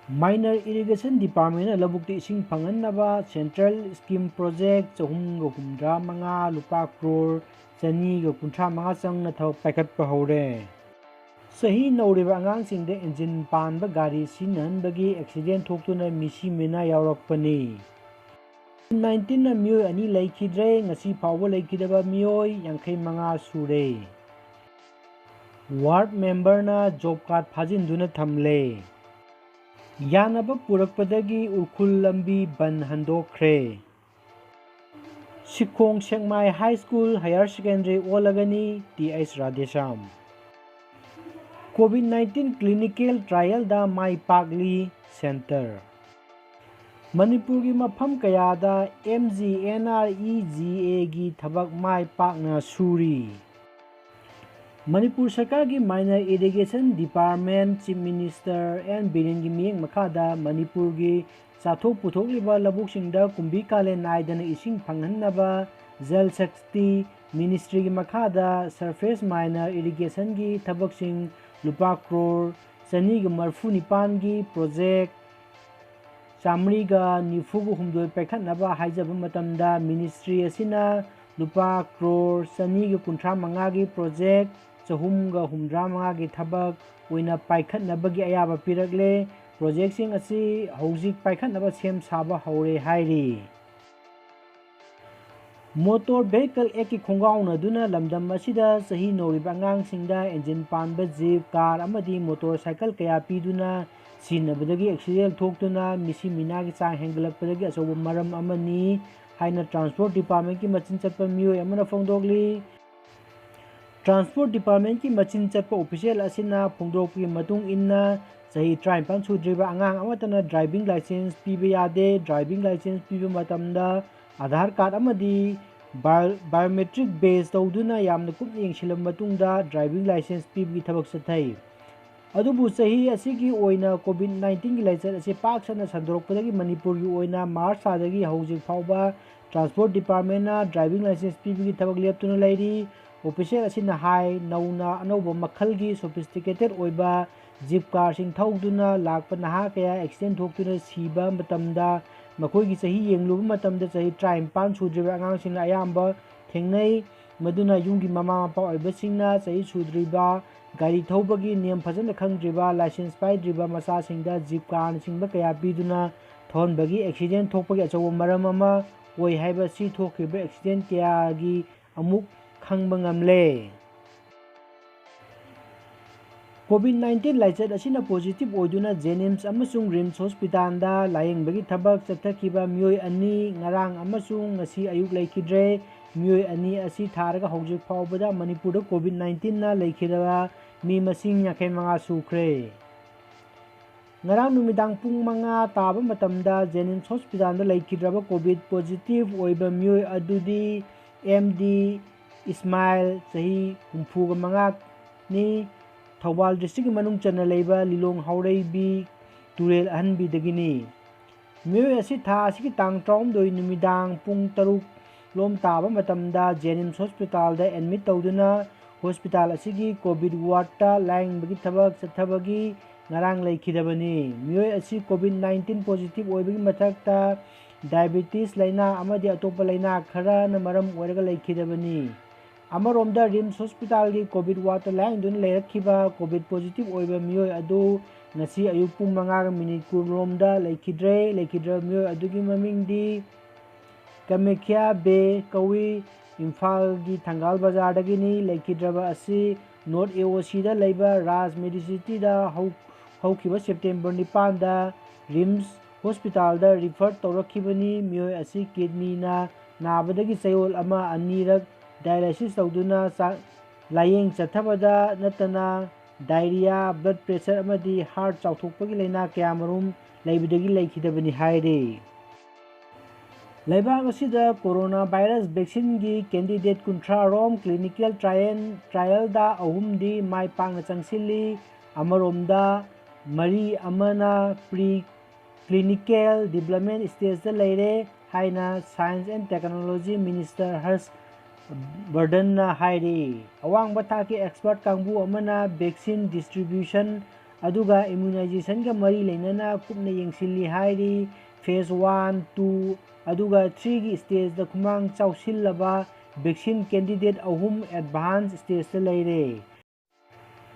Minor irrigation department लबुक्ति इसिंग फंगन्नबा सेंट्रल स्कीम प्रोजेक्ट 365 लुपा क्रोर 235 चंगना थबक पाइखत्पा हौरे सही नौरिबा अगांगसिंगदे इंजिन पानबा गाड़ी सिनहनबगी एक्सीडेंट थोक्तुना मिसी मिना यावरकपनी 19 ना मियोय अनि लेखिद्रे ngasi फावबा लेखिदबा मियोय 85 सूरे वार्ड मेंबर ना जॉब कार्ड फाजिनदुना थमले यानब पुरकपदगी उखुल लंबी बन हंदोखरे Sikhong Sengmai high school higher secondary ओलगनी टी.एच. राधेश्याम कोविड-19 क्लिनिकल ट्रायल दा माई पाकली सेंटर मणिपुर की मफम कयादा MGNREGA की थबक माई पाकना सूरी मणिपुर सरकार की minor irrigation department chief minister N Biren की मियंग मखादा मणिपुर की चाथोक पुथोकलिबा लबुकसिंगदा कुंभी कालेन नायदना इसिंग फंगहन्नबा जल शक्ति मिनिस्ट्री की मखादा सरफेस माइनर इरिगेशन की थबकसिंग लुपा क्रोर 294 की प्रोजेक्ट चामरीगा निफुगु हुमदोय पैखनबा हाइजब मतमदा मिनिस्ट्री असिना लुपा क्रोर 235 की प्रोजेक्ट 365 की थबक ओइना पाइखनबगी अयाबा पिरगले प्रोजेक्टसिंग असि हौजिक पाइखनबा सेम साबा हौरे हाइरी मोटर व्हीकल एक की खोंगाउनदुना लमदम असिदा सही नौरिबा अंगांगसिंगदा engine Panba jeep car अमदी motorcycle कया पीदुना सिनबदगी एक्सीडेंट थोक्तुना मिसी मिना की चांग हेंगलकपदगी अचौब मरम अमनी हाइना ट्रांसपोर्ट डिपार्टमेंट की मचिन चटपा मियोय अमना फोंदोगली ट्रांसपोर्ट डिपार्टमेंट की मचिन चटपा ऑफिशियल असिना फोंदोकपी मतुंग इन्ना सही 53 सुद्रिबा अंगांग अमतना ड्राइविंग लाइसेंस पीबा यादे ड्राइविंग लाइसेंस पीबा मतमदा आधार कार्ड अमदी बायोमेट्रिक बेस तौदुना यामना कुपना येंसिलब मतुंगदा ड्राइविंग लाइसेंस पीबगी थबक सथै अदुबु सही असिगी ओइना कोविड-19 की लाइचर असे पाक सना संदोरकपदगी मणिपुर की ओइना मार्च सादगी हौजिक फावबा ट्रांसपोर्ट डिपार्टमेंट ना ड्राइविंग लाइसेंस पीबगी थबक लेपतुना लैरी ऑफिशियल असिना हाई नौना अनौबा मखलगी सोफिस्टिकेटेड ओइबा जीप कार सिंग थौदुना लाकपा नहा कया एक्सीडेंट थोक्तुना सीबा मतमदा मखोइगी सही येंगलुबा मतमदा सही 53 सुद्रिबा अंगांगसिंगना अयाम्बा थेंगनै मदुना युंगी ममा मपा ओइबसिंगना सही सुद्रिबा गाड़ी थौबगी नियम फजन खंगद्रिबा लाइसेंस पाइद्रिबा मसासिंगदा जीप कार सिंगबा कया पीदुना थौनबगी एक्सीडेंट थोकपगी अचौब मरम अमा ओइ हाइबा सि थोखिबा एक्सीडेंट कयागी अमुक खंगबा ngamle कोविड-19 लाइचर असिना पॉजिटिव ओइदुना जेनिम्स अमसुंग रिम्स हॉस्पिटल दा लायेंबगी थबक चथखिबा मियोय अनि ngarang अमसुंग ngasi ayuk लेखिद्रे मियोय अनि असि थारगा हौजिक फावबदा मणिपुर कोविड-19 ना लेखिदबा मी मसिंग 85 सुख्रे ngarang numidang pung 5 ताबा मतमदा जेनिम्स हॉस्पिटल दा लेखिद्रबा कोविड पॉजिटिव ओइबा मियोय अदुदी MD इस्माइल सही 35 नि थौबाल डिस्ट्रिक्ट मनुंग चना लेबा लिलोंग हाउरेबी तुरेल अहनबी दगिनी मियोय असि था असि तांग ट्राउम दोई नुमिदांग पुंग तरुक लोम ताबा मतमदा जेनिम्स हॉस्पिटल दा एडमिट तौदुना हॉस्पिटल असिगी कोविड वार्डता लाइंबगी थबक चथबगी ngarang लेखिदबनी मियोय असि कोविड-19 पॉजिटिव ओइबगी मथकता डायबिटीज लाइना अमदी अतोप लाइना खरा न मरम ओइरगा लेखिदबनी अमरोमदा रिम्स हॉस्पिटल की कोविड वार्ड लाइंदुन लेरखिबा कोविड पॉजिटिव ओइबा मियोय अदु ngasi ayuk pung 5 minute kuromda लेखिद्रे मियोय अदुगी ममिंगदी कमेख्या बे कवी इम्फाल की थंगाल बाजार दगिनी लेखिद्रबा असि नॉर्थ AOC दा लेबा राज मेडिसिटी दा हौखिबा सेप्टेम्बर 9 दा रिम्स हॉस्पिटल दा रिफर तौरखिबनी मियोय असि किडनी ना नाबदगी चयोल अमा अनिरक डायलिसिस तौदुना लायेंग चथबदा नतना डायरिया ब्लड प्रेशर अमदी हार्ट चाउथोकपगी लेना कयामरुम लेबदगी लेखिदबनी हाइरे लेबाग असिदा कोरोना वायरस वैक्सीन की कैंडिडेट 30 रोम क्लिनिकल ट्रायल दा अहुमदी माय पांगना चंगसिली अमरोमदा मरी अमना प्री क्लिनिकल डेवलपमेंट स्टेज दा लेरे हाइना science and technology minister Harsh Vardhan हाइरी अवांग बता के एक्सपर्ट कांगबू अमना वैक्सीन डिस्ट्रीब्यूशन अदुगा इम्यूनाइजेशन का मरी लेना कुपना येंसिल्ली हाइरी फेज 1 2 अदुगा 3 की स्टेज द खुमांग चाउसिल्लबा वैक्सीन कैंडिडेट अहुम एडवांस स्टेज लेरे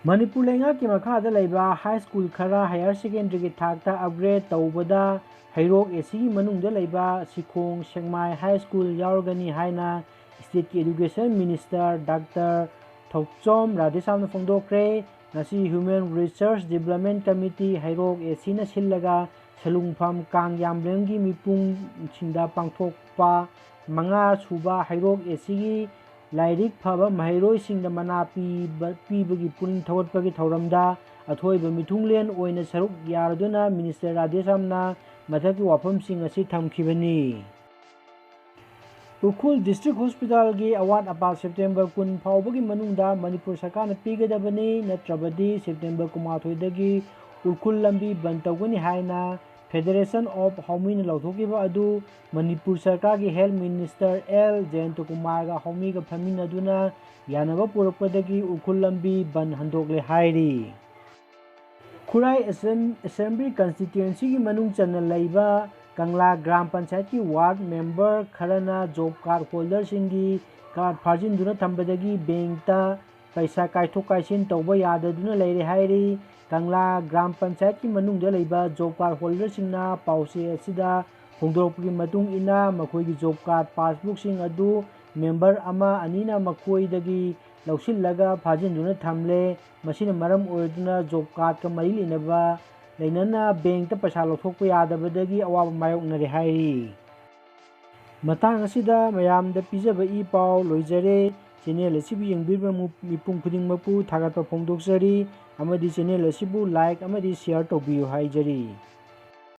मणिपुर लेंगा की मखादा लेबा हाई स्कूल खरा हायर सेकेंडरी की थाकता अपग्रेड तौबदा हैरोक एसी मनुंग लेबा सिखोंग सेंगमाई हाई स्कूल यावगनी हाइना स्टेट की education minister doctor Thokchom Radheshyam फोंदोक्रे नसी ह्यूमन रिसर्च डेवलपमेंट कमिटी हैरोक एसी न सिल्लगा सलुंगफम कांग यामलेंगी मिपुंग सिंदा पांगथोकपा मंगा सुबा हैरोक एसी की लाइरिक फब महरोई सिंग मना पीबगी पुनिंग थवटपगी थौरमदा अथोइब मिथुंगलेन ओइना सरुक यारदुना मिनिस्टर राधेसामना मथकी वाफम सिंग असी थमखिबनी उखुल डिस्ट्रिक्ट हॉस्पिटल की अवाट अपा सेप्टेम्बर 10 फाउबगी मनुंगदा मणिपुर सरकार पीगदबनी नत्रबदी सेप्टेम्बर 9 उखुल लंबी बंद तौगनी हाइना फेडरेशन ऑफ हॉमी लौथोकीबा अदु मणिपुर सरकार की health minister L Jayant Kumar का हॉमी का फमिनदुना यानबा पुरपदगी उखुल लंबी बंद हंदोकले हाइरी खुराई असेंबली कंस्टिट्यूएंसी की मनुंग चन्न लैबा कंगला ग्राम पंचायत की वार्ड मेंबर खरना जॉब कार्ड होल्डर सिंगी कार्ड फाजिंदुना थंबदगी बैंकता पैसा कायथोक कायसिन तौबा याददुना लेरे हाइरी कंगला ग्राम पंचायत की मनुंग लेबा जॉब कार्ड होल्डर सिंगना पाउसे असिदा फोंदोरपगी मतुंग इना मखोइगी जॉब कार्ड पासबुक सिंग अदु मेंबर अमा अनीना मखोइदगी लौसिल्लगा फाजिंदुना थमले मसिना मरम ओइदुना जॉब कार्ड का मरी लेनबा लेनना बैंक पैसा लौथोकपा यादबदगी अवाब मायोकनरे हाइरी मतंग असिदा मयामदा पिजबा ई पाउ लोइजरे चैनल असिबु यंगबिरबा मिपुंग खुदिंगमपु थागतपा फोंदोकजरी अमदी चैनल असिबु लाइक अमदी शेयर तौबियु हाइजरी।